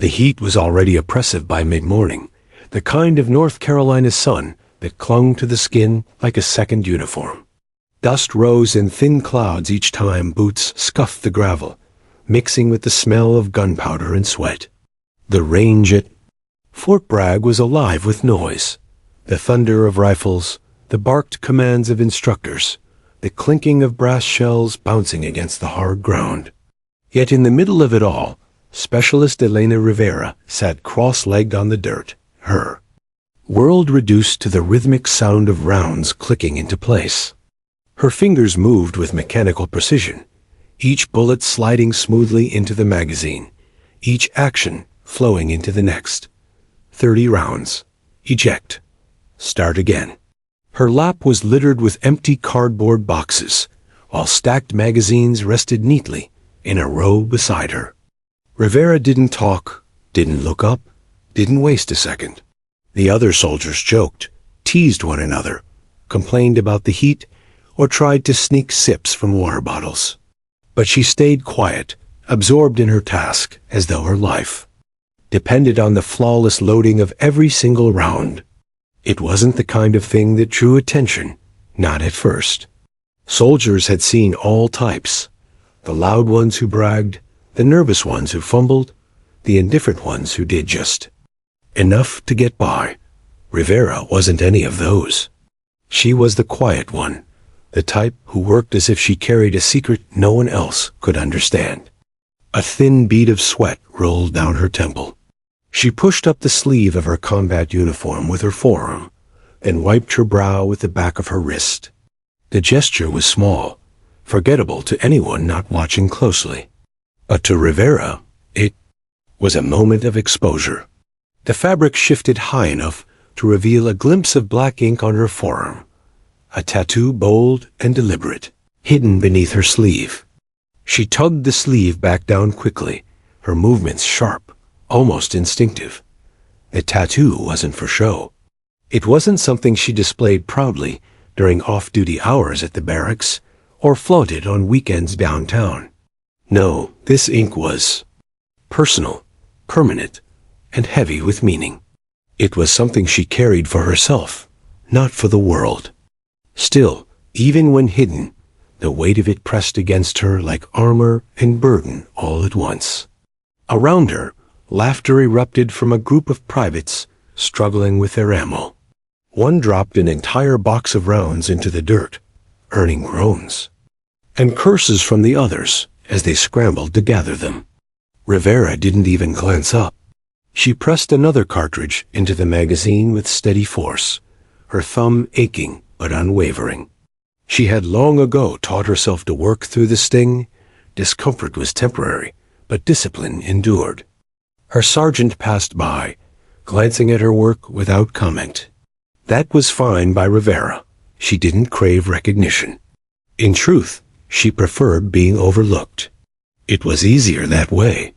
The heat was already oppressive by mid-morning, the kind of North Carolina sun that clung to the skin like a second uniform. Dust rose in thin clouds each time boots scuffed the gravel, mixing with the smell of gunpowder and sweat. The range at Fort Bragg was alive with noise. The thunder of rifles, the barked commands of instructors, the clinking of brass shells bouncing against the hard ground. Yet in the middle of it all, Specialist Elena Rivera sat cross-legged on the dirt, her world reduced to the rhythmic sound of rounds clicking into place. Her fingers moved with mechanical precision, each bullet sliding smoothly into the magazine, each action flowing into the next. 30 rounds. Eject. Start again. Her lap was littered with empty cardboard boxes, while stacked magazines rested neatly in a row beside her. Rivera didn't talk, didn't look up, didn't waste a second. The other soldiers joked, teased one another, complained about the heat, or tried to sneak sips from water bottles. But she stayed quiet, absorbed in her task, as though her life depended on the flawless loading of every single round. It wasn't the kind of thing that drew attention, not at first. Soldiers had seen all types, the loud ones who bragged, the nervous ones who fumbled, the indifferent ones who did just enough to get by. Rivera wasn't any of those. She was the quiet one, the type who worked as if she carried a secret no one else could understand. A thin bead of sweat rolled down her temple. She pushed up the sleeve of her combat uniform with her forearm, and wiped her brow with the back of her wrist. The gesture was small, forgettable to anyone not watching closely. But to Rivera, it was a moment of exposure. The fabric shifted high enough to reveal a glimpse of black ink on her forearm, a tattoo bold and deliberate, hidden beneath her sleeve. She tugged the sleeve back down quickly, her movements sharp, almost instinctive. The tattoo wasn't for show. It wasn't something she displayed proudly during off-duty hours at the barracks or flaunted on weekends downtown. No, this ink was personal, permanent, and heavy with meaning. It was something she carried for herself, not for the world. Still, even when hidden, the weight of it pressed against her like armor and burden all at once. Around her, laughter erupted from a group of privates struggling with their ammo. One dropped an entire box of rounds into the dirt, earning groans, and curses from the others as they scrambled to gather them. Rivera didn't even glance up. She pressed another cartridge into the magazine with steady force, her thumb aching but unwavering. She had long ago taught herself to work through the sting. Discomfort was temporary, but discipline endured. Her sergeant passed by, glancing at her work without comment. That was fine by Rivera. She didn't crave recognition. In truth, she preferred being overlooked. It was easier that way.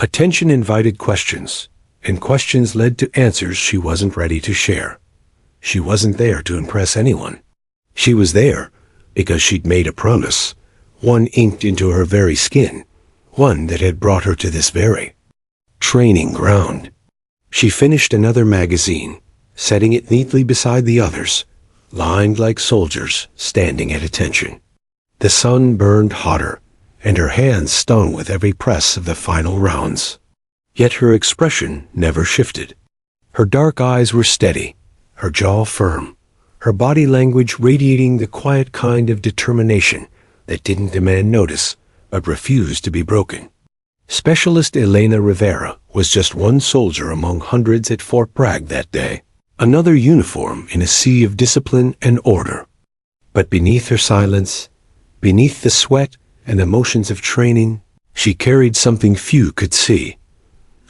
Attention invited questions, and questions led to answers she wasn't ready to share. She wasn't there to impress anyone. She was there because she'd made a promise, one inked into her very skin, one that had brought her to this very training ground. She finished another magazine, setting it neatly beside the others, lined like soldiers standing at attention. The sun burned hotter, and her hands stung with every press of the final rounds. Yet her expression never shifted. Her dark eyes were steady, her jaw firm, her body language radiating the quiet kind of determination that didn't demand notice, but refused to be broken. Specialist Elena Rivera was just one soldier among hundreds at Fort Bragg that day, another uniform in a sea of discipline and order. But beneath her silence, beneath the sweat and emotions of training, she carried something few could see,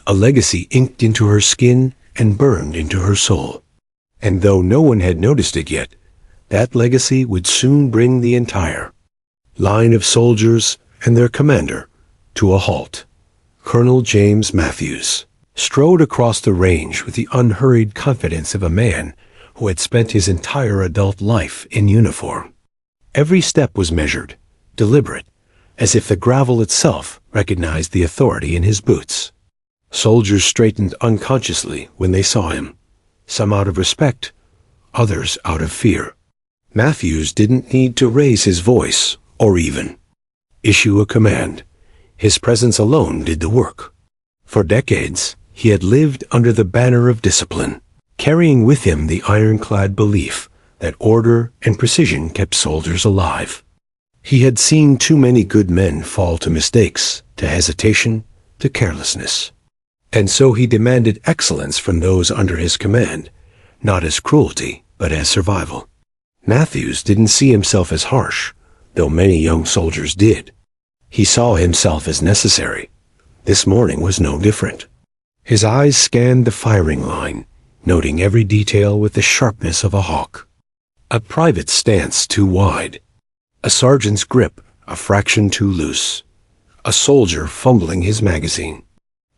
a legacy inked into her skin and burned into her soul. And though no one had noticed it yet, that legacy would soon bring the entire line of soldiers and their commander to a halt. Colonel James Matthews strode across the range with the unhurried confidence of a man who had spent his entire adult life in uniform. Every step was measured, deliberate, as if the gravel itself recognized the authority in his boots. Soldiers straightened unconsciously when they saw him, some out of respect, others out of fear. Matthews didn't need to raise his voice or even issue a command. His presence alone did the work. For decades, he had lived under the banner of discipline, carrying with him the ironclad belief that order and precision kept soldiers alive. He had seen too many good men fall to mistakes, to hesitation, to carelessness. And so he demanded excellence from those under his command, not as cruelty, but as survival. Matthews didn't see himself as harsh, though many young soldiers did. He saw himself as necessary. This morning was no different. His eyes scanned the firing line, noting every detail with the sharpness of a hawk. A private's stance too wide. A sergeant's grip a fraction too loose. A soldier fumbling his magazine.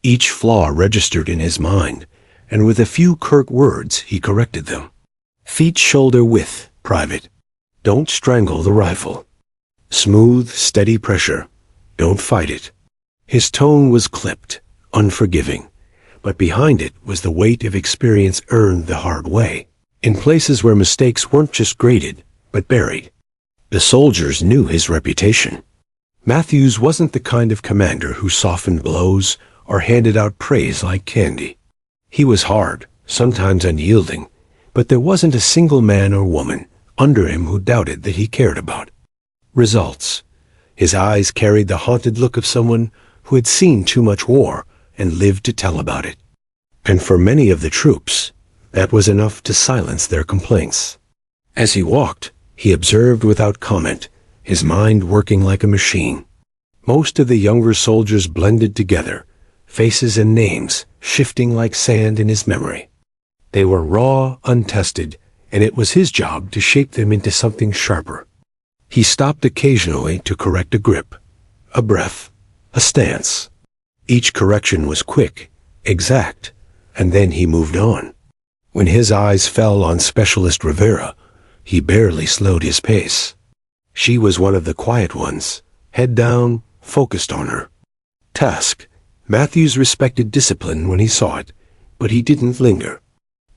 Each flaw registered in his mind, and with a few curt words he corrected them. Feet shoulder width, private. Don't strangle the rifle. Smooth, steady pressure. Don't fight it. His tone was clipped, unforgiving, but behind it was the weight of experience earned the hard way, in places where mistakes weren't just graded, but buried. The soldiers knew his reputation. Matthews wasn't the kind of commander who softened blows or handed out praise like candy. He was hard, sometimes unyielding, but there wasn't a single man or woman under him who doubted that he cared about results. His eyes carried the haunted look of someone who had seen too much war and lived to tell about it. And for many of the troops, that was enough to silence their complaints. As he walked, he observed without comment, his mind working like a machine. Most of the younger soldiers blended together, faces and names shifting like sand in his memory. They were raw, untested, and it was his job to shape them into something sharper. He stopped occasionally to correct a grip, a breath, a stance. Each correction was quick, exact, and then he moved on. When his eyes fell on Specialist Rivera, he barely slowed his pace. She was one of the quiet ones, head down, focused on her task. Matthews respected discipline when he saw it, but he didn't linger.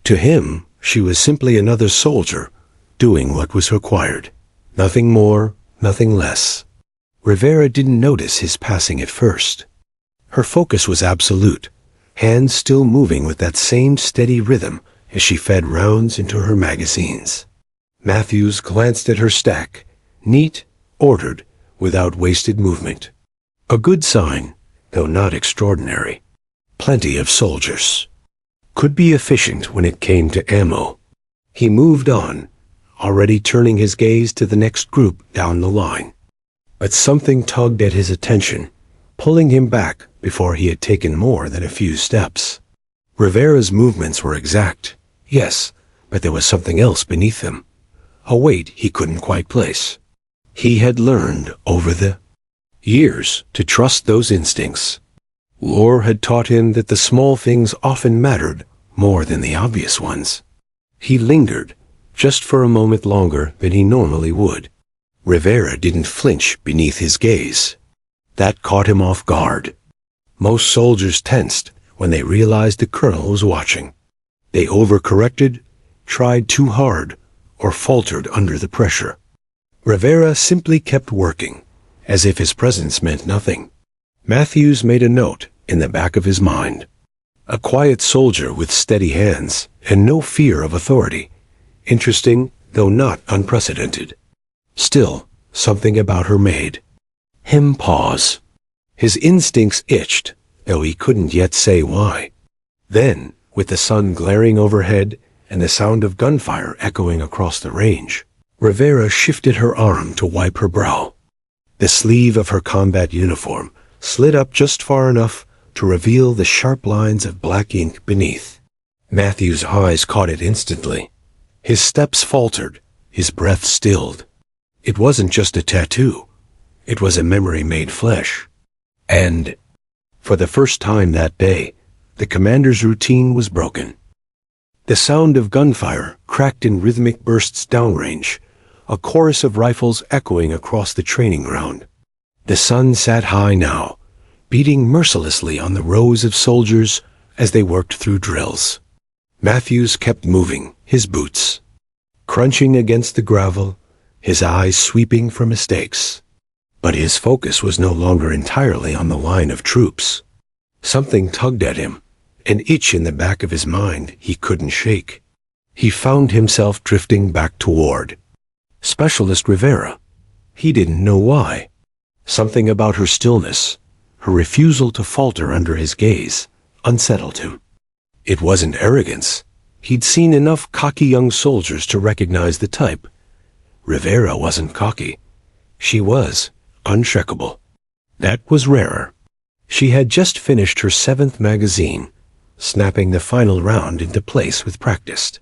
To him, she was simply another soldier, doing what was required. Nothing more, nothing less. Rivera didn't notice his passing at first. Her focus was absolute, hands still moving with that same steady rhythm as she fed rounds into her magazines. Matthews glanced at her stack, neat, ordered, without wasted movement. A good sign, though not extraordinary. Plenty of soldiers. Could be efficient when it came to ammo. He moved on, already turning his gaze to the next group down the line. But something tugged at his attention, pulling him back before he had taken more than a few steps. Rivera's movements were exact, yes, but there was something else beneath them. A weight he couldn't quite place. He had learned over the years to trust those instincts. War had taught him that the small things often mattered more than the obvious ones. He lingered, just for a moment longer than he normally would. Rivera didn't flinch beneath his gaze. That caught him off guard. Most soldiers tensed when they realized the colonel was watching. They overcorrected, tried too hard, or faltered under the pressure. Rivera simply kept working, as if his presence meant nothing. Matthews made a note in the back of his mind. A quiet soldier with steady hands and no fear of authority. Interesting, though not unprecedented. Still, something about her made him pause. His instincts itched, though he couldn't yet say why. Then, with the sun glaring overhead and the sound of gunfire echoing across the range, Rivera shifted her arm to wipe her brow. The sleeve of her combat uniform slid up just far enough to reveal the sharp lines of black ink beneath. Matthew's eyes caught it instantly. His steps faltered, his breath stilled. It wasn't just a tattoo. It was a memory made flesh. And, for the first time that day, the commander's routine was broken. The sound of gunfire cracked in rhythmic bursts downrange, a chorus of rifles echoing across the training ground. The sun sat high now, beating mercilessly on the rows of soldiers as they worked through drills. Matthews kept moving, his boots crunching against the gravel, his eyes sweeping for mistakes. But his focus was no longer entirely on the line of troops. Something tugged at him, an itch in the back of his mind he couldn't shake. He found himself drifting back toward Specialist Rivera. He didn't know why. Something about her stillness, her refusal to falter under his gaze, unsettled him. It wasn't arrogance. He'd seen enough cocky young soldiers to recognize the type. Rivera wasn't cocky. She was unshakable. That was rarer. She had just finished her 7th magazine, snapping the final round into place with practiced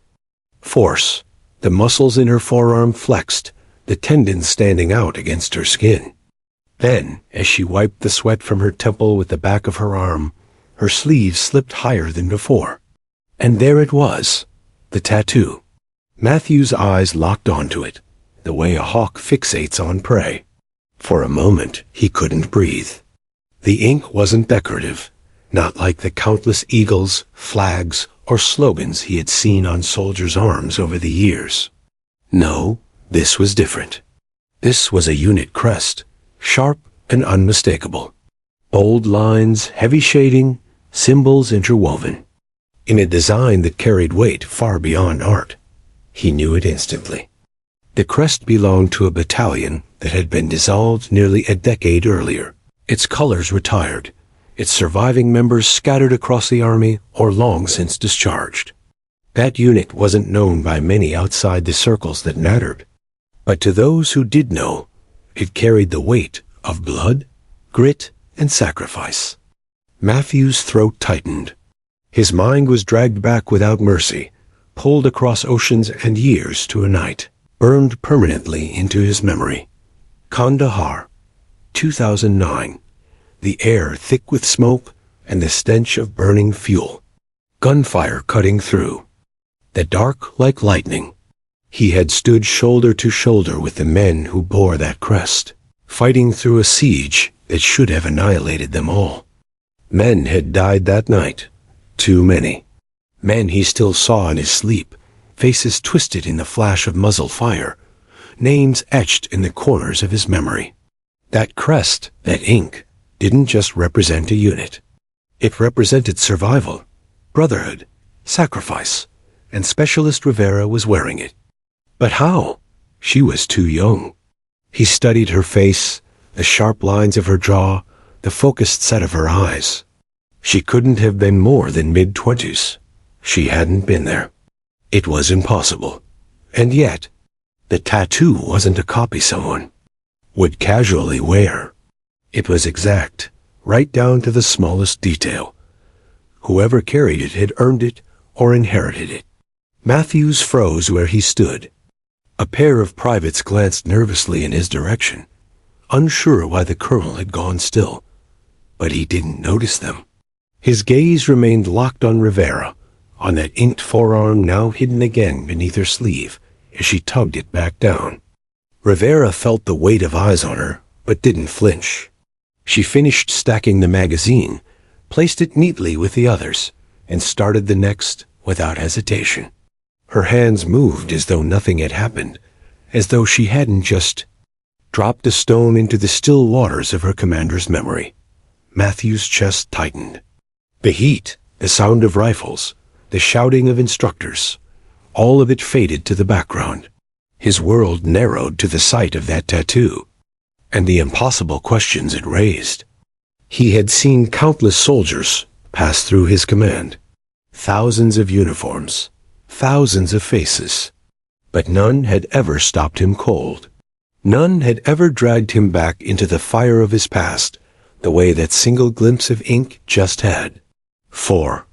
force. The muscles in her forearm flexed, the tendons standing out against her skin. Then, as she wiped the sweat from her temple with the back of her arm, her sleeve slipped higher than before. And there it was, the tattoo. Matthew's eyes locked onto it, the way a hawk fixates on prey. For a moment, he couldn't breathe. The ink wasn't decorative, not like the countless eagles, flags, or slogans he had seen on soldiers' arms over the years. No, this was different. This was a unit crest, sharp and unmistakable. Bold lines, heavy shading, symbols interwoven. In a design that carried weight far beyond art. He knew it instantly. The crest belonged to a battalion that had been dissolved nearly a decade earlier. Its colors retired, its surviving members scattered across the army or long since discharged. That unit wasn't known by many outside the circles that mattered. But to those who did know, it carried the weight of blood, grit, and sacrifice. Matthew's throat tightened. His mind was dragged back without mercy, pulled across oceans and years to a night, burned permanently into his memory. Kandahar, 2009. The air thick with smoke and the stench of burning fuel. Gunfire cutting through. The dark like lightning. He had stood shoulder to shoulder with the men who bore that crest, fighting through a siege that should have annihilated them all. Men had died that night. Too many. Men he still saw in his sleep, faces twisted in the flash of muzzle fire, names etched in the corners of his memory. That crest, that ink, didn't just represent a unit. It represented survival, brotherhood, sacrifice, and Specialist Rivera was wearing it. But how? She was too young. He studied her face, the sharp lines of her jaw, the focused set of her eyes. She couldn't have been more than mid-20s. She hadn't been there. It was impossible. And yet, the tattoo wasn't a copy someone would casually wear. It was exact, right down to the smallest detail. Whoever carried it had earned it or inherited it. Matthews froze where he stood. A pair of privates glanced nervously in his direction, unsure why the colonel had gone still. But he didn't notice them. His gaze remained locked on Rivera, on that inked forearm now hidden again beneath her sleeve as she tugged it back down. Rivera felt the weight of eyes on her, but didn't flinch. She finished stacking the magazine, placed it neatly with the others, and started the next without hesitation. Her hands moved as though nothing had happened, as though she hadn't just dropped a stone into the still waters of her commander's memory. Matthew's chest tightened. The heat, the sound of rifles, the shouting of instructors, all of it faded to the background. His world narrowed to the sight of that tattoo, and the impossible questions it raised. He had seen countless soldiers pass through his command, thousands of uniforms, thousands of faces, but none had ever stopped him cold. None had ever dragged him back into the fire of his past, the way that single glimpse of ink just had. For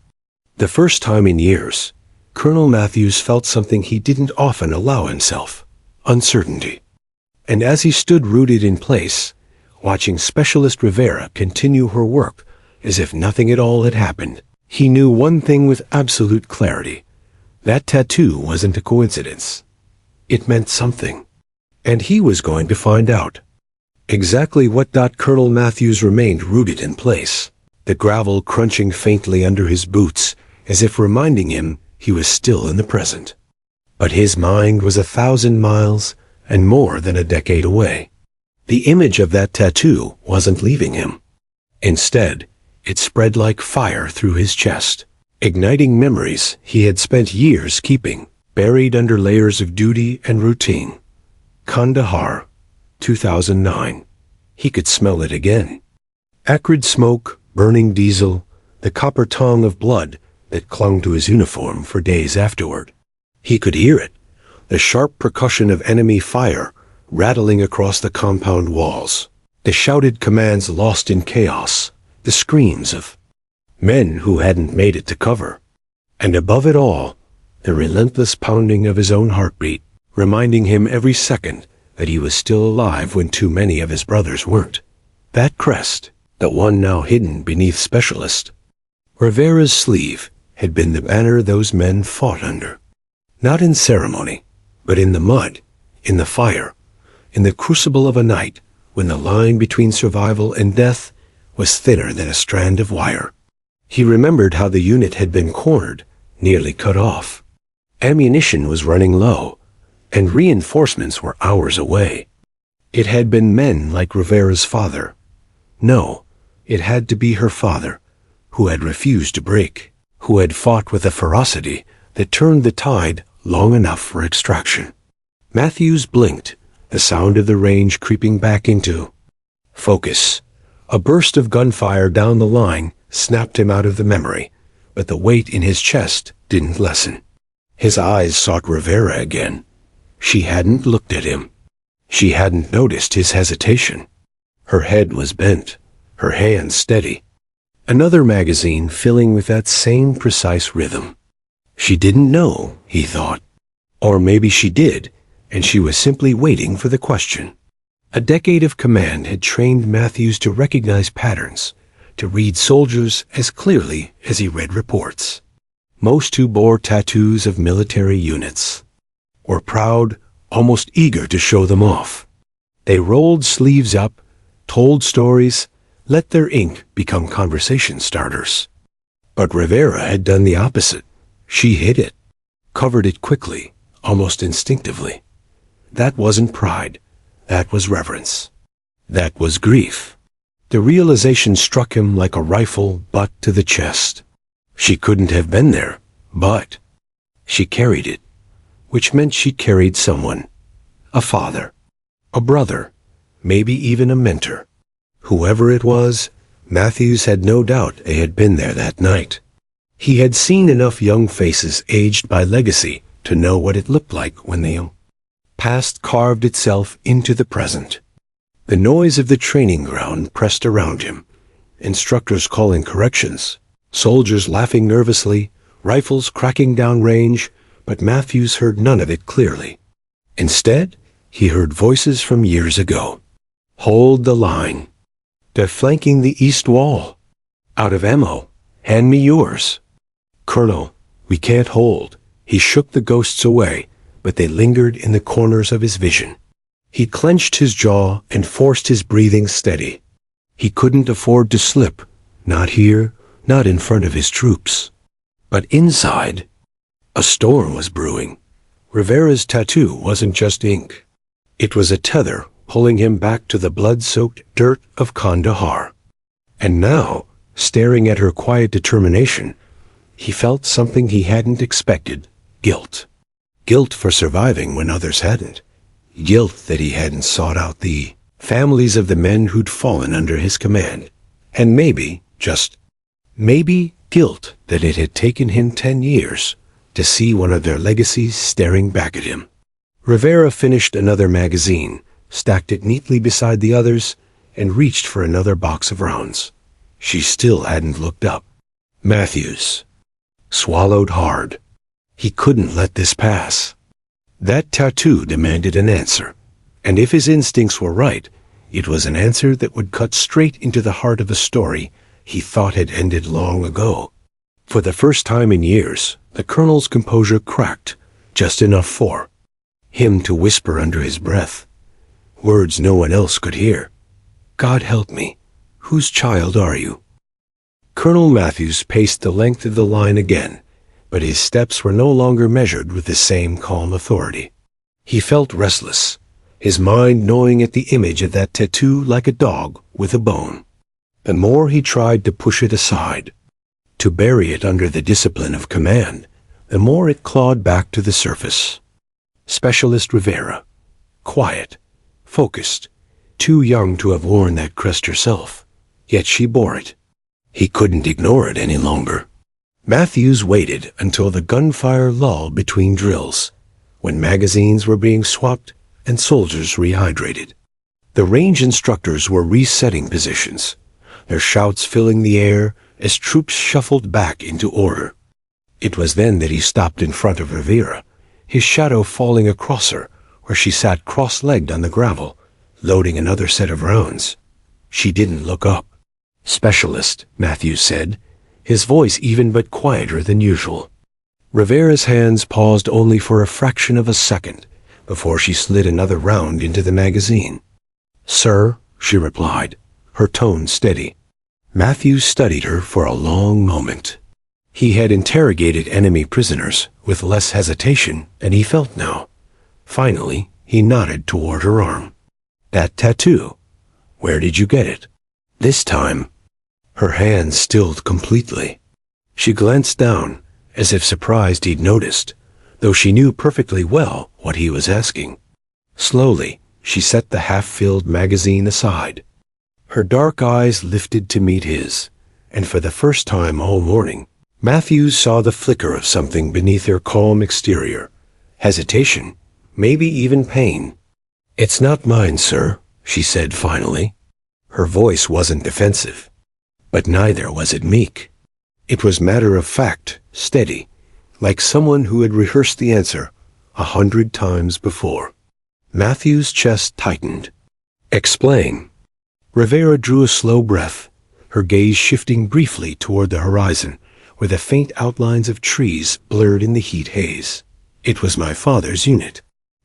the first time in years, Colonel Matthews felt something he didn't often allow himself: uncertainty. And as he stood rooted in place, watching Specialist Rivera continue her work as if nothing at all had happened, he knew one thing with absolute clarity. That tattoo wasn't a coincidence. It meant something. And he was going to find out. Exactly what. Colonel Matthews remained rooted in place, the gravel crunching faintly under his boots, as if reminding him he was still in the present. But his mind was 1,000 miles and more than a decade away. The image of that tattoo wasn't leaving him. Instead, it spread like fire through his chest, igniting memories he had spent years keeping, buried under layers of duty and routine. Kandahar, 2009. He could smell it again. Acrid smoke, burning diesel, the copper tongue of blood that clung to his uniform for days afterward. He could hear it, the sharp percussion of enemy fire rattling across the compound walls, the shouted commands lost in chaos, the screams of men who hadn't made it to cover. And above it all, the relentless pounding of his own heartbeat, reminding him every second that he was still alive when too many of his brothers weren't. That crest, the one now hidden beneath Specialist, Rivera's sleeve, had been the banner those men fought under. Not in ceremony, but in the mud, in the fire, in the crucible of a night when the line between survival and death was thinner than a strand of wire. He remembered how the unit had been cornered, nearly cut off. Ammunition was running low, and reinforcements were hours away. It had been men like Rivera's father. No, it had to be her father, who had refused to break, who had fought with a ferocity that turned the tide long enough for extraction. Matthews blinked, the sound of the range creeping back into focus. A burst of gunfire down the line snapped him out of the memory, but the weight in his chest didn't lessen. His eyes sought Rivera again. She hadn't looked at him. She hadn't noticed his hesitation. Her head was bent, her hand steady. Another magazine filling with that same precise rhythm. She didn't know, he thought. Or maybe she did, and she was simply waiting for the question. A decade of command had trained Matthews to recognize patterns, to read soldiers as clearly as he read reports. Most who bore tattoos of military units were proud, almost eager to show them off. They rolled sleeves up, told stories, let their ink become conversation starters. But Rivera had done the opposite. She hid it, covered it quickly, almost instinctively. That wasn't pride. That was reverence. That was grief. The realization struck him like a rifle butt to the chest. She couldn't have been there, but she carried it, which meant she carried someone. A father, a brother, maybe even a mentor. Whoever it was, Matthews had no doubt they had been there that night. He had seen enough young faces aged by legacy to know what it looked like when the past carved itself into the present. The noise of the training ground pressed around him, instructors calling corrections, soldiers laughing nervously, rifles cracking down range, but Matthews heard none of it clearly. Instead, he heard voices from years ago. Hold the line. They're flanking the east wall. Out of ammo. Hand me yours. Colonel, we can't hold. He shook the ghosts away, but they lingered in the corners of his vision. He clenched his jaw and forced his breathing steady. He couldn't afford to slip, not here, not in front of his troops. But inside, a storm was brewing. Rivera's tattoo wasn't just ink. It was a tether pulling him back to the blood-soaked dirt of Kandahar. And now, staring at her quiet determination, he felt something he hadn't expected. Guilt. Guilt for surviving when others hadn't. Guilt that he hadn't sought out the families of the men who'd fallen under his command. And maybe, just maybe, guilt that it had taken him 10 years to see one of their legacies staring back at him. Rivera finished another magazine, stacked it neatly beside the others, and reached for another box of rounds. She still hadn't looked up. Matthews swallowed hard. He couldn't let this pass. That tattoo demanded an answer, and if his instincts were right, it was an answer that would cut straight into the heart of a story he thought had ended long ago. For the first time in years, the colonel's composure cracked, just enough for him to whisper under his breath, words no one else could hear. God help me. Whose child are you? Colonel Matthews paced the length of the line again, but his steps were no longer measured with the same calm authority. He felt restless, his mind gnawing at the image of that tattoo like a dog with a bone. The more he tried to push it aside, to bury it under the discipline of command, the more it clawed back to the surface. Specialist Rivera. Quiet, focused, too young to have worn that crest herself, yet she bore it. He couldn't ignore it any longer. Matthews waited until the gunfire lulled between drills, when magazines were being swapped and soldiers rehydrated. The range instructors were resetting positions, their shouts filling the air as troops shuffled back into order. It was then that he stopped in front of Rivera, his shadow falling across her where she sat cross-legged on the gravel, loading another set of rounds. She didn't look up. Specialist, Matthews said, his voice even but quieter than usual. Rivera's hands paused only for a fraction of a second before she slid another round into the magazine. Sir, she replied, her tone steady. Matthews studied her for a long moment. He had interrogated enemy prisoners with less hesitation than he felt now. Finally, he nodded toward her arm. That tattoo. Where did you get it? This time, her hands stilled completely. She glanced down, as if surprised he'd noticed, though she knew perfectly well what he was asking. Slowly, she set the half-filled magazine aside. Her dark eyes lifted to meet his, and for the first time all morning, Matthews saw the flicker of something beneath her calm exterior. Hesitation, maybe even pain. It's not mine, sir, she said finally. Her voice wasn't defensive, but neither was it meek. It was matter-of-fact, steady, like someone who had rehearsed the answer 100 times before. Matthews' chest tightened. Explain. Rivera drew a slow breath, her gaze shifting briefly toward the horizon, where the faint outlines of trees blurred in the heat haze. It was my father's unit.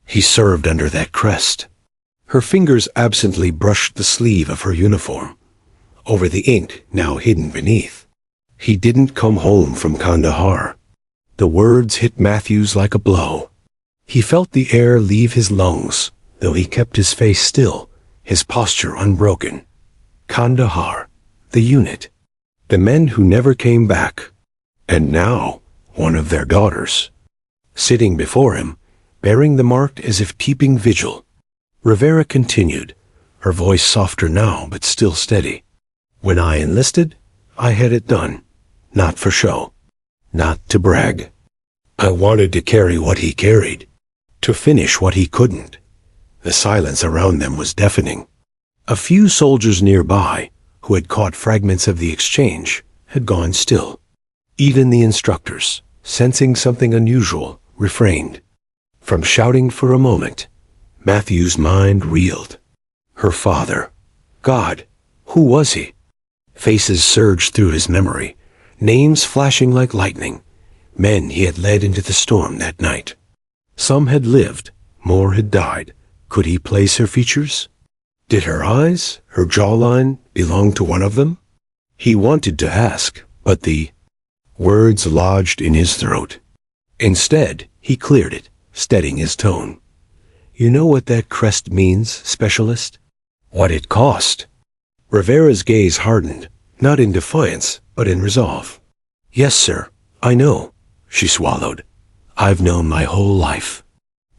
He served under that crest. Her fingers absently brushed the sleeve of her uniform, over the ink now hidden beneath. He didn't come home from Kandahar. The words hit Matthews like a blow. He felt the air leave his lungs, though he kept his face still, his posture unbroken. Kandahar, the unit, the men who never came back, and now one of their daughters. Sitting before him, bearing the mark as if keeping vigil. Rivera continued, her voice softer now but still steady. When I enlisted, I had it done, not for show, not to brag. I wanted to carry what he carried, to finish what he couldn't. The silence around them was deafening. A few soldiers nearby, who had caught fragments of the exchange, had gone still. Even the instructors, sensing something unusual, refrained from shouting for a moment. Matthew's mind reeled. Her father. God, who was he? Faces surged through his memory, names flashing like lightning, men he had led into the storm that night. Some had lived, more had died. Could he place her features? Did her eyes, her jawline, belong to one of them? He wanted to ask, but the words lodged in his throat. Instead, he cleared it, steadying his tone. You know what that crest means, Specialist? What it cost? Rivera's gaze hardened, not in defiance, but in resolve. Yes, sir, I know, she swallowed. I've known my whole life.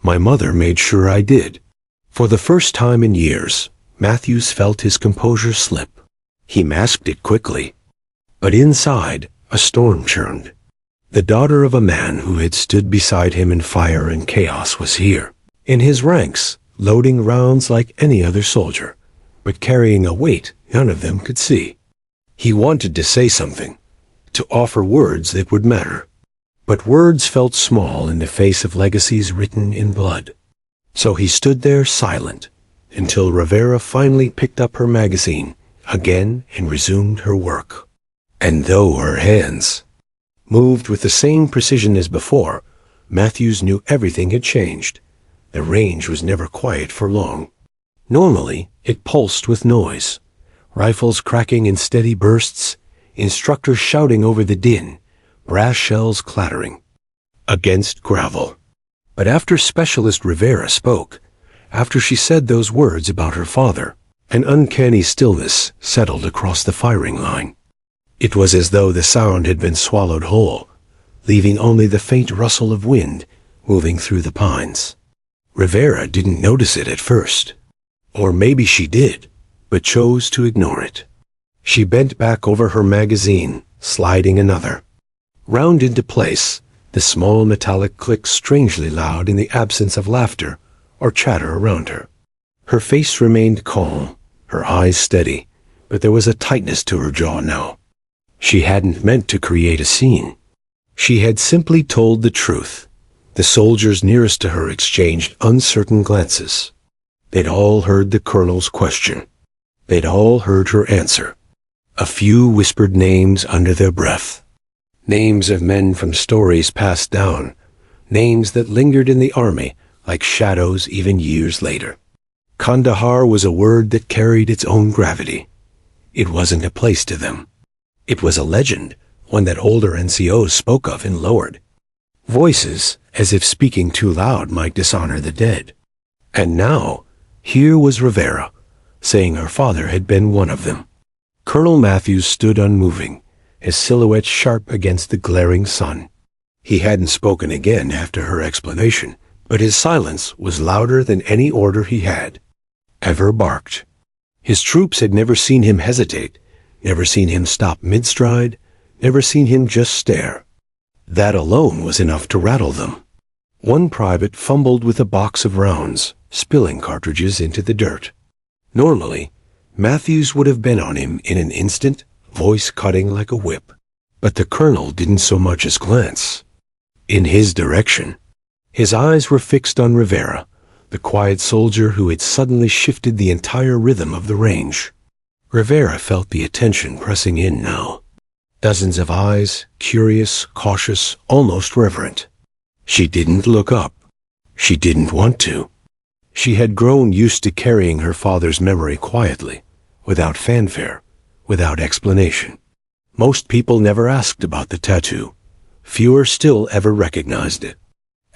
My mother made sure I did. For the first time in years, Matthews felt his composure slip. He masked it quickly. But inside, a storm churned. The daughter of a man who had stood beside him in fire and chaos was here, in his ranks, loading rounds like any other soldier, but carrying a weight none of them could see. He wanted to say something, to offer words that would matter. But words felt small in the face of legacies written in blood. So he stood there silent, until Rivera finally picked up her magazine again and resumed her work. And though her hands moved with the same precision as before, Matthews knew everything had changed. The range was never quiet for long. Normally, it pulsed with noise, rifles cracking in steady bursts, instructors shouting over the din, brass shells clattering against gravel. But after Specialist Rivera spoke, after she said those words about her father, an uncanny stillness settled across the firing line. It was as though the sound had been swallowed whole, leaving only the faint rustle of wind moving through the pines. Rivera didn't notice it at first. Or maybe she did, but chose to ignore it. She bent back over her magazine, sliding another. Round into place, the small metallic clicked strangely loud in the absence of laughter or chatter around her. Her face remained calm, her eyes steady, but there was a tightness to her jaw now. She hadn't meant to create a scene. She had simply told the truth. The soldiers nearest to her exchanged uncertain glances. They'd all heard the colonel's question. They'd all heard her answer. A few whispered names under their breath. Names of men from stories passed down. Names that lingered in the army like shadows even years later. Kandahar was a word that carried its own gravity. It wasn't a place to them. It was a legend, one that older NCOs spoke of and lowered. Voices, as if speaking too loud might dishonor the dead. And now, here was Rivera, saying her father had been one of them. Colonel Matthews stood unmoving, his silhouette sharp against the glaring sun. He hadn't spoken again after her explanation, but his silence was louder than any order he had ever barked. His troops had never seen him hesitate, never seen him stop mid-stride, never seen him just stare. That alone was enough to rattle them. One private fumbled with a box of rounds, spilling cartridges into the dirt. Normally, Matthews would have been on him in an instant, voice cutting like a whip. But the colonel didn't so much as glance in his direction. His eyes were fixed on Rivera, the quiet soldier who had suddenly shifted the entire rhythm of the range. Rivera felt the attention pressing in now. Dozens of eyes, curious, cautious, almost reverent. She didn't look up. She didn't want to. She had grown used to carrying her father's memory quietly, without fanfare, without explanation. Most people never asked about the tattoo. Fewer still ever recognized it.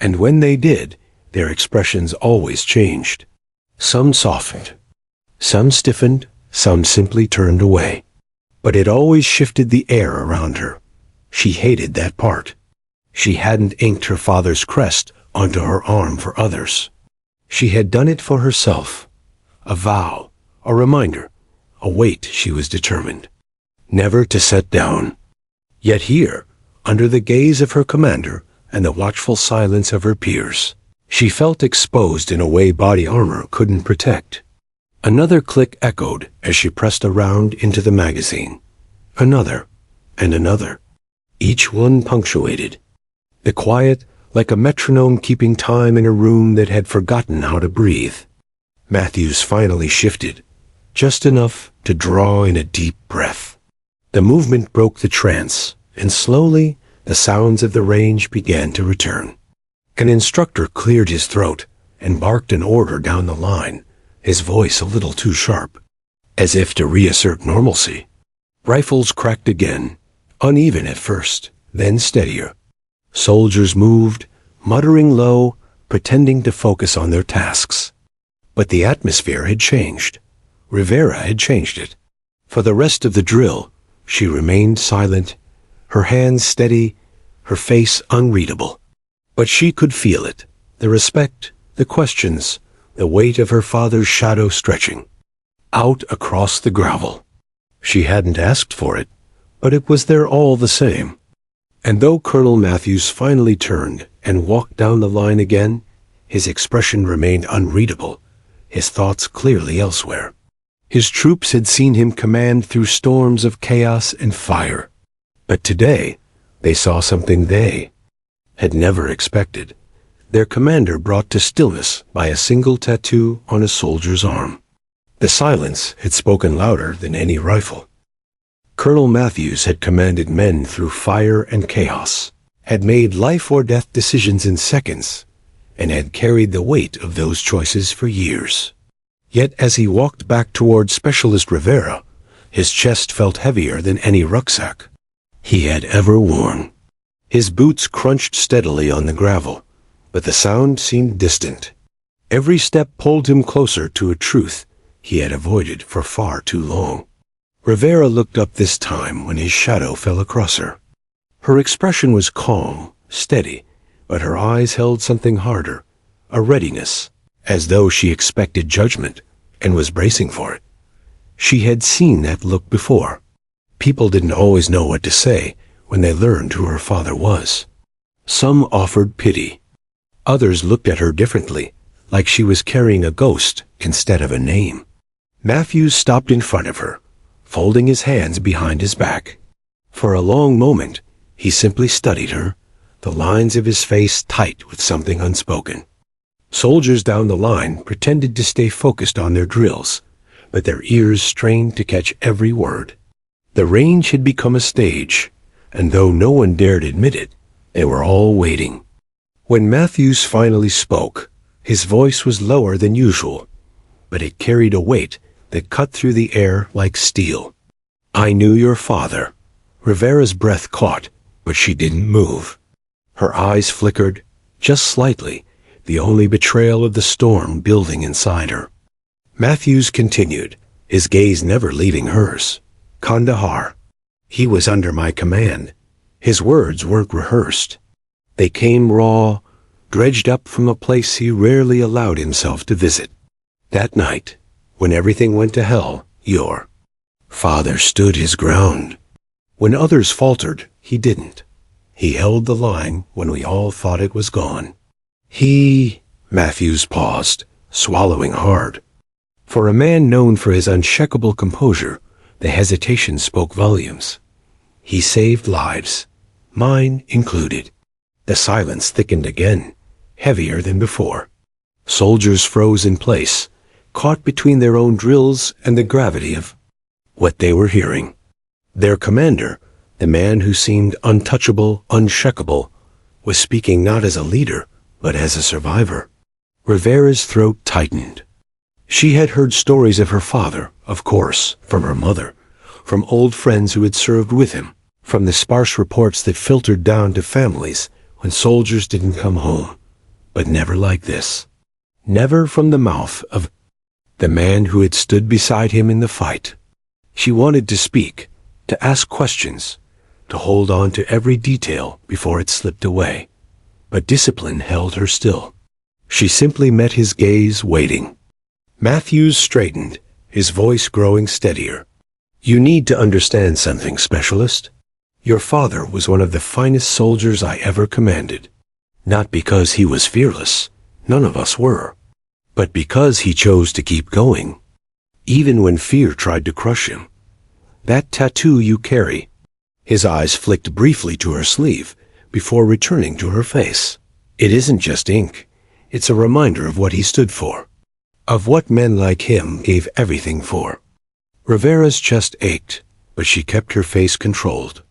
And when they did, their expressions always changed. Some softened. Some stiffened. Some simply turned away. But it always shifted the air around her. She hated that part. She hadn't inked her father's crest onto her arm for others. She had done it for herself. A vow, a reminder, a weight she was determined never to set down. Yet here, under the gaze of her commander and the watchful silence of her peers, she felt exposed in a way body armor couldn't protect. Another click echoed as she pressed a round into the magazine. Another, and another. Each one punctuated. The quiet, like a metronome keeping time in a room that had forgotten how to breathe. Matthews finally shifted, just enough to draw in a deep breath. The movement broke the trance, and slowly the sounds of the range began to return. An instructor cleared his throat and barked an order down the line, his voice a little too sharp, as if to reassert normalcy. Rifles cracked again, uneven at first, then steadier. Soldiers moved, muttering low, pretending to focus on their tasks. But the atmosphere had changed. Rivera had changed it. For the rest of the drill, she remained silent, her hands steady, her face unreadable. But she could feel it, the respect, the questions, the weight of her father's shadow stretching out across the gravel. She hadn't asked for it, but it was there all the same. And though Colonel Matthews finally turned and walked down the line again, his expression remained unreadable, his thoughts clearly elsewhere. His troops had seen him command through storms of chaos and fire. But today, they saw something they had never expected. Their commander brought to stillness by a single tattoo on a soldier's arm. The silence had spoken louder than any rifle. Colonel Matthews had commanded men through fire and chaos, had made life-or-death decisions in seconds, and had carried the weight of those choices for years. Yet as he walked back toward Specialist Rivera, his chest felt heavier than any rucksack he had ever worn. His boots crunched steadily on the gravel, but the sound seemed distant. Every step pulled him closer to a truth he had avoided for far too long. Rivera looked up this time when his shadow fell across her. Her expression was calm, steady, but her eyes held something harder, a readiness, as though she expected judgment and was bracing for it. She had seen that look before. People didn't always know what to say when they learned who her father was. Some offered pity. Others looked at her differently, like she was carrying a ghost instead of a name. Matthews stopped in front of her, folding his hands behind his back. For a long moment, he simply studied her, the lines of his face tight with something unspoken. Soldiers down the line pretended to stay focused on their drills, but their ears strained to catch every word. The range had become a stage, and though no one dared admit it, they were all waiting. When Matthews finally spoke, his voice was lower than usual, but it carried a weight that cut through the air like steel. "I knew your father." Rivera's breath caught, but she didn't move. Her eyes flickered, just slightly, the only betrayal of the storm building inside her. Matthews continued, his gaze never leaving hers. "Kandahar. He was under my command." His words weren't rehearsed. They came raw, dredged up from a place he rarely allowed himself to visit. That night, when everything went to hell, your father stood his ground. When others faltered, he didn't. He held the line when we all thought it was gone. Matthews paused, swallowing hard. For a man known for his unshakable composure, the hesitation spoke volumes. He saved lives, mine included. The silence thickened again, heavier than before. Soldiers froze in place, caught between their own drills and the gravity of what they were hearing. Their commander, the man who seemed untouchable, unshakable, was speaking not as a leader, but as a survivor. Rivera's throat tightened. She had heard stories of her father, of course, from her mother, from old friends who had served with him, from the sparse reports that filtered down to families when soldiers didn't come home, but never like this. Never from the mouth of the man who had stood beside him in the fight. She wanted to speak, to ask questions, to hold on to every detail before it slipped away. But discipline held her still. She simply met his gaze, waiting. Matthews straightened, his voice growing steadier. "You need to understand something, Specialist. Your father was one of the finest soldiers I ever commanded. Not because he was fearless, none of us were, but because he chose to keep going, even when fear tried to crush him. That tattoo you carry." His eyes flicked briefly to her sleeve before returning to her face. "It isn't just ink. It's a reminder of what he stood for, of what men like him gave everything for." Rivera's chest ached, but she kept her face controlled.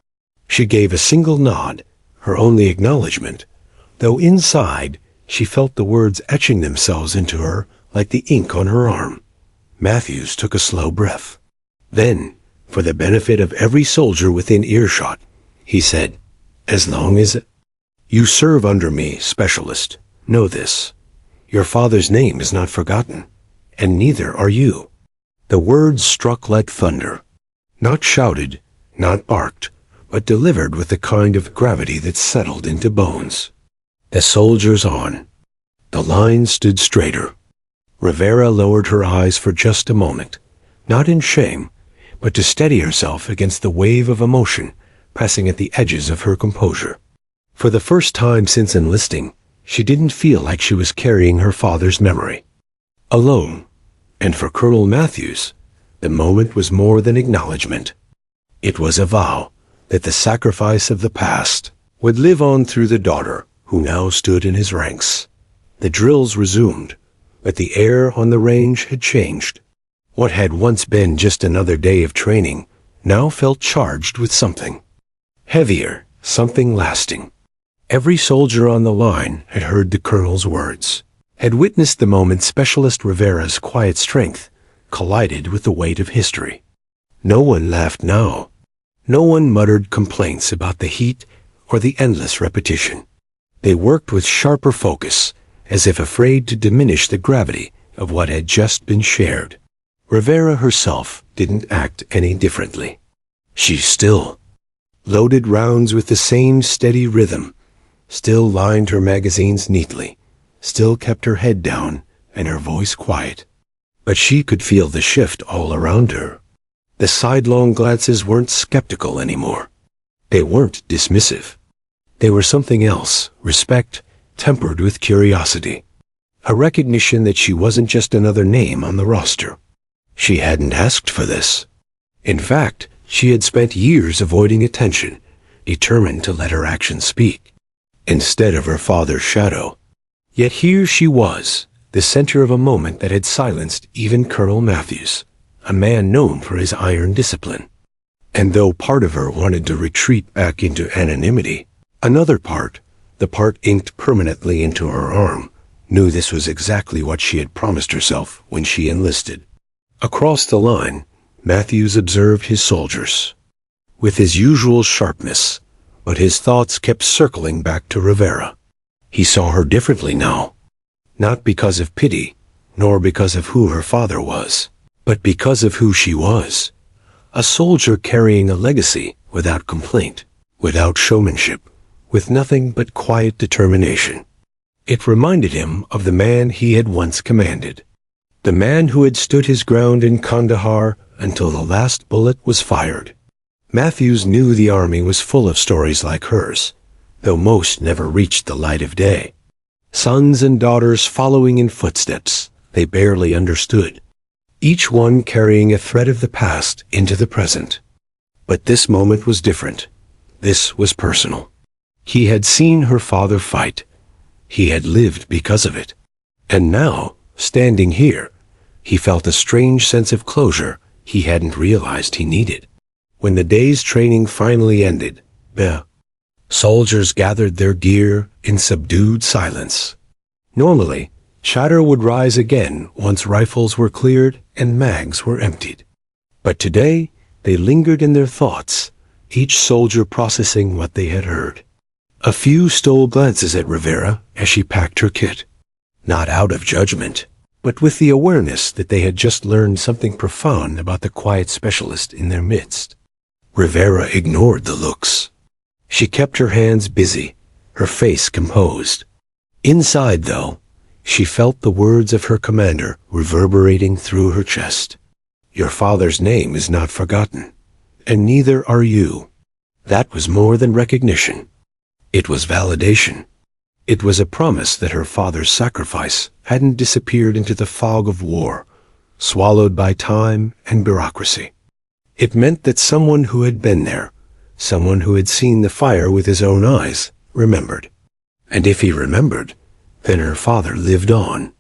She gave a single nod, her only acknowledgement, though inside she felt the words etching themselves into her like the ink on her arm. Matthews took a slow breath. Then, for the benefit of every soldier within earshot, he said, "As long as you serve under me, Specialist, know this. Your father's name is not forgotten, and neither are you." The words struck like thunder, not shouted, not barked, but delivered with the kind of gravity that settled into bones. The soldiers on. The line stood straighter. Rivera lowered her eyes for just a moment, not in shame, but to steady herself against the wave of emotion pressing at the edges of her composure. For the first time since enlisting, she didn't feel like she was carrying her father's memory alone. And for Colonel Matthews, the moment was more than acknowledgement. It was a vow that the sacrifice of the past would live on through the daughter who now stood in his ranks. The drills resumed, but the air on the range had changed. What had once been just another day of training now felt charged with something heavier, something lasting. Every soldier on the line had heard the colonel's words, had witnessed the moment Specialist Rivera's quiet strength collided with the weight of history. No one laughed now. No one muttered complaints about the heat or the endless repetition. They worked with sharper focus, as if afraid to diminish the gravity of what had just been shared. Rivera herself didn't act any differently. She still loaded rounds with the same steady rhythm, still lined her magazines neatly, still kept her head down and her voice quiet. But she could feel the shift all around her. The sidelong glances weren't skeptical anymore. They weren't dismissive. They were something else, respect tempered with curiosity. A recognition that she wasn't just another name on the roster. She hadn't asked for this. In fact, she had spent years avoiding attention, determined to let her actions speak, instead of her father's shadow. Yet here she was, the center of a moment that had silenced even Colonel Matthews, a man known for his iron discipline. And though part of her wanted to retreat back into anonymity, another part, the part inked permanently into her arm, knew this was exactly what she had promised herself when she enlisted. Across the line, Matthews observed his soldiers, with his usual sharpness, but his thoughts kept circling back to Rivera. He saw her differently now, not because of pity, nor because of who her father was, but because of who she was. A soldier carrying a legacy without complaint, without showmanship, with nothing but quiet determination. It reminded him of the man he had once commanded, the man who had stood his ground in Kandahar until the last bullet was fired. Matthews knew the army was full of stories like hers, though most never reached the light of day. Sons and daughters following in footsteps they barely understood, each one carrying a thread of the past into the present. But this moment was different. This was personal. He had seen her father fight. He had lived because of it. And now, standing here, he felt a strange sense of closure he hadn't realized he needed. When the day's training finally ended, the soldiers gathered their gear in subdued silence. Normally, chatter would rise again once rifles were cleared and mags were emptied. But today, they lingered in their thoughts, each soldier processing what they had heard. A few stole glances at Rivera as she packed her kit, not out of judgment, but with the awareness that they had just learned something profound about the quiet specialist in their midst. Rivera ignored the looks. She kept her hands busy, her face composed. Inside, though, she felt the words of her commander reverberating through her chest. Your father's name is not forgotten, and neither are you. That was more than recognition. It was validation. It was a promise that her father's sacrifice hadn't disappeared into the fog of war, swallowed by time and bureaucracy. It meant that someone who had been there, someone who had seen the fire with his own eyes, remembered. And if he remembered, then her father lived on.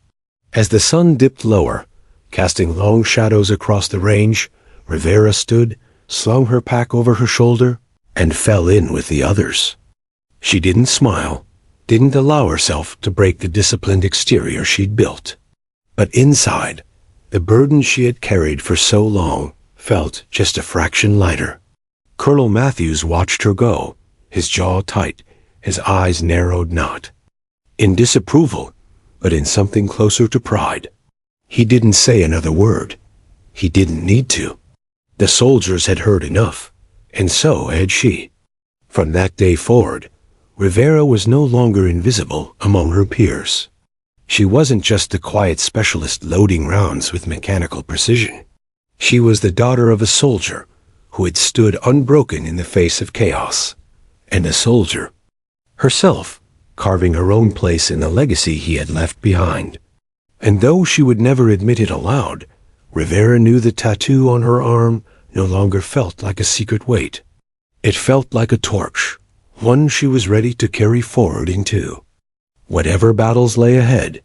As the sun dipped lower, casting long shadows across the range, Rivera stood, slung her pack over her shoulder, and fell in with the others. She didn't smile, didn't allow herself to break the disciplined exterior she'd built. But inside, the burden she had carried for so long felt just a fraction lighter. Colonel Matthews watched her go, his jaw tight, his eyes narrowed not. In disapproval, but in something closer to pride. He didn't say another word. He didn't need to. The soldiers had heard enough, and so had she. From that day forward, Rivera was no longer invisible among her peers. She wasn't just the quiet specialist loading rounds with mechanical precision. She was the daughter of a soldier who had stood unbroken in the face of chaos, and a soldier herself, carving her own place in the legacy he had left behind. And though she would never admit it aloud, Rivera knew the tattoo on her arm no longer felt like a secret weight. It felt like a torch, one she was ready to carry forward into whatever battles lay ahead.